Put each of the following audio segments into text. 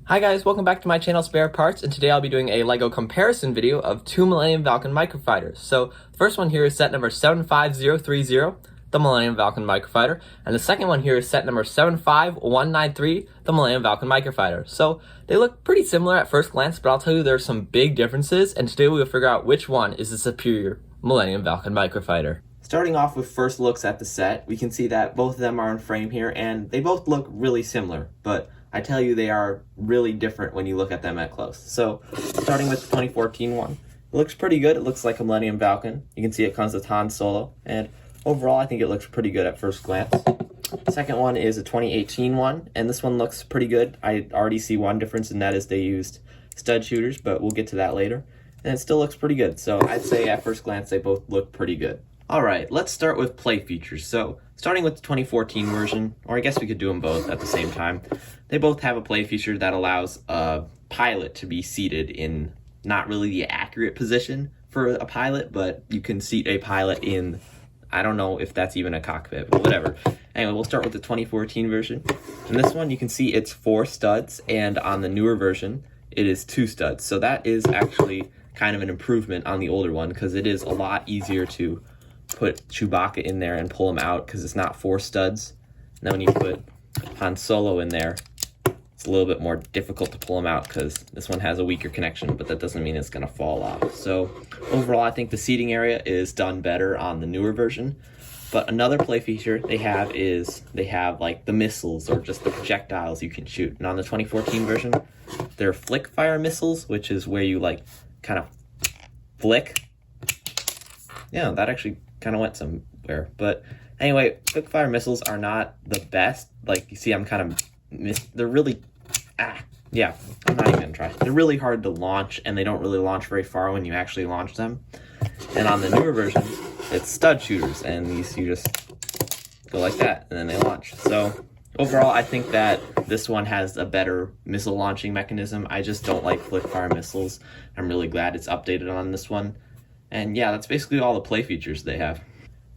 Hi guys, welcome back to my channel SpareParts, and today I'll be doing a LEGO comparison video of two Millennium Falcon Microfighters. So, the first one here is set number 75030, the Millennium Falcon Microfighter, and the second one here is set number 75193, the Millennium Falcon Microfighter. So, they look pretty similar at first glance, but I'll tell you there are some big differences, and today we'll figure out which one is the superior Millennium Falcon Microfighter. Starting off with first looks at the set, we can see that both of them are in frame here, and they both look really similar, but I tell you they are really different when you look at them at close. So, starting with the 2014 one, it looks pretty good. It looks like a Millennium Falcon. You can see it comes with Han Solo, and overall I think it looks pretty good at first glance. The second one is a 2018 one, and this one looks pretty good. I already see one difference, and that is they used stud shooters, but we'll get to that later. And it still looks pretty good, so I'd say at first glance they both look pretty good. Alright, let's start with play features. So, starting with the 2014 version, or I guess we could do them both at the same time. They both have a play feature that allows a pilot to be seated in not really the accurate position for a pilot, but you can seat a pilot in, I don't know if that's even a cockpit, but whatever. Anyway, we'll start with the 2014 version. In this one, you can see it's 4 studs, and on the newer version, it is 2 studs. So that is actually kind of an improvement on the older one, because it is a lot easier to put Chewbacca in there and pull him out because it's not 4 studs. And then when you put Han Solo in there, it's a little bit more difficult to pull him out because this one has a weaker connection, but that doesn't mean it's going to fall off. So overall, I think the seating area is done better on the newer version. But another play feature they have is they have like the missiles or just the projectiles you can shoot. And on the 2014 version, they're flick fire missiles, which is where you like kind of flick. Yeah, that actually kind of went somewhere. But anyway, quick fire missiles are not the best. Like you see, I'm kind of they're really yeah, I'm not even gonna try. They're really hard to launch, and they don't really launch very far when you actually launch them. And on the newer version, it's stud shooters, and these you just go like that and then they launch. So overall, I think that this one has a better missile launching mechanism. I just don't like flick fire missiles. I'm really glad it's updated on this one. And yeah, that's basically all the play features they have.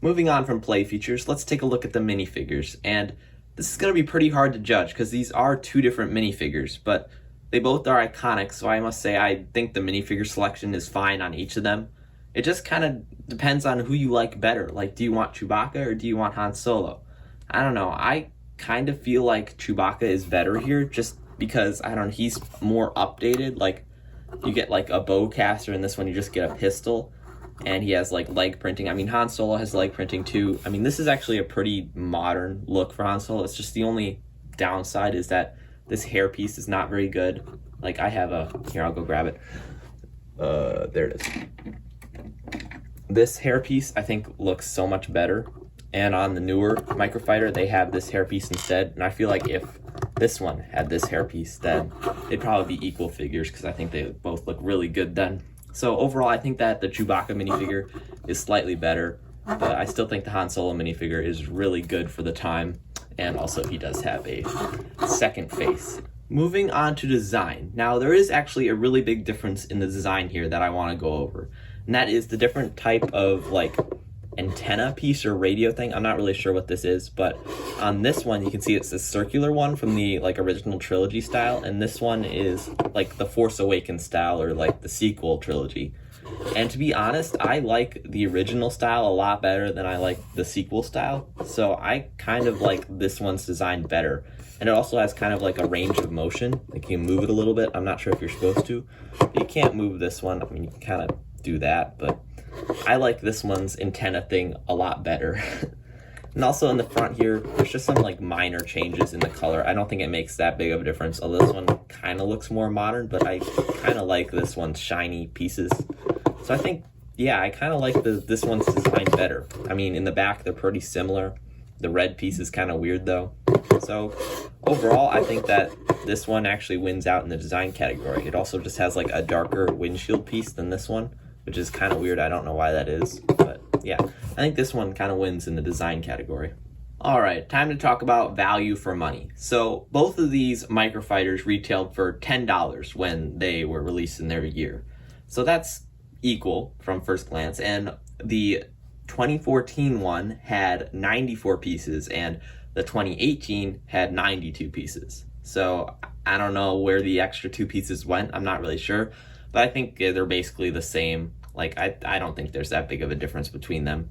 Moving on from play features, let's take a look at the minifigures. And this is going to be pretty hard to judge because these are 2 different minifigures, but they both are iconic, so I must say I think the minifigure selection is fine on each of them. It just kind of depends on who you like better. Like, do you want Chewbacca or do you want Han Solo? I don't know. I kind of feel like Chewbacca is better here just because, I don't know, he's more updated. Like, you get like a bowcaster, and this one you just get a pistol. And he has like leg printing. I mean, Han Solo has leg printing too. I mean, this is actually a pretty modern look for Han Solo. It's just the only downside is that this hairpiece is not very good. Like I have here, I'll go grab it. There it is. This hairpiece I think looks so much better. And on the newer Microfighter, they have this hairpiece instead. And I feel like if this one had this hairpiece, then they'd probably be equal figures because I think they both look really good then. So overall, I think that the Chewbacca minifigure is slightly better, but I still think the Han Solo minifigure is really good for the time, and also he does have a second face. Moving on to design. Now, there is actually a really big difference in the design here that I want to go over, and that is the different type of like antenna piece or radio thing. I'm not really sure what this is, but on this one you can see it's the circular one from the like original trilogy style, and this one is like the Force Awakens style or like the sequel trilogy. And to be honest, I like the original style a lot better than I like the sequel style, so I kind of like this one's design better. And it also has kind of like a range of motion, like you can move it a little bit. I'm not sure if you're supposed to. You can't move this one. I mean, you can kind of do that, but I like this one's antenna thing a lot better. And also in the front here, there's just some like minor changes in the color. I don't think it makes that big of a difference, although this one kind of looks more modern, but I kind of like this one's shiny pieces. So I think, yeah, I kind of like this one's design better. I mean, in the back, they're pretty similar. The red piece is kind of weird though. So overall, I think that this one actually wins out in the design category. It also just has like a darker windshield piece than this one, which is kind of weird. I don't know why that is, but yeah, I think this one kind of wins in the design category. All right, time to talk about value for money. So both of these Microfighters retailed for $10 when they were released in their year. So that's equal from first glance. And the 2014 one had 94 pieces and the 2018 had 92 pieces. So I don't know where the extra 2 pieces went. I'm not really sure, but I think they're basically the same. Like, I don't think there's that big of a difference between them.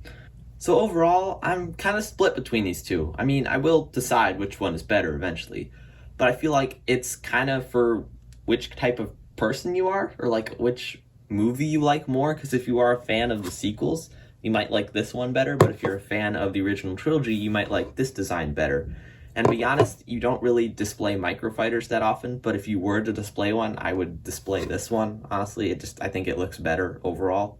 So overall, I'm kind of split between these two. I mean, I will decide which one is better eventually, but I feel like it's kind of for which type of person you are, or like which movie you like more, because if you are a fan of the sequels, you might like this one better, but if you're a fan of the original trilogy, you might like this design better. And to be honest, you don't really display Microfighters that often, but if you were to display one, I would display this one. Honestly, I think it looks better overall.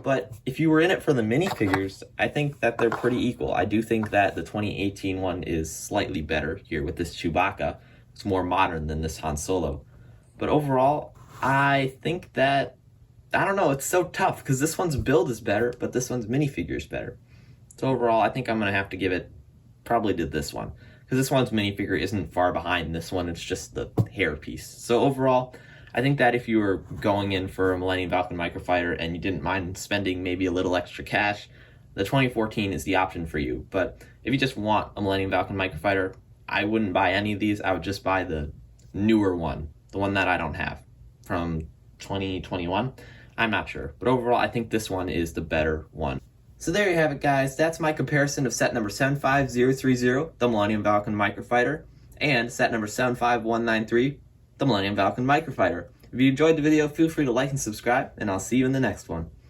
But if you were in it for the minifigures, I think that they're pretty equal. I do think that the 2018 one is slightly better here with this Chewbacca. It's more modern than this Han Solo. But overall, I think that, I don't know, it's so tough because this one's build is better, but this one's minifigure is better. So overall, I think I'm going to have to give it probably to this one, because this one's minifigure isn't far behind this one. It's just the hair piece. So overall, I think that if you were going in for a Millennium Falcon Microfighter and you didn't mind spending maybe a little extra cash, the 2014 is the option for you. But if you just want a Millennium Falcon Microfighter, I wouldn't buy any of these. I would just buy the newer one, the one that I don't have, from 2021. I'm not sure. But overall, I think this one is the better one. So there you have it, guys. That's my comparison of set number 75030, the Millennium Falcon Microfighter, and set number 75193, the Millennium Falcon Microfighter. If you enjoyed the video, feel free to like and subscribe, and I'll see you in the next one.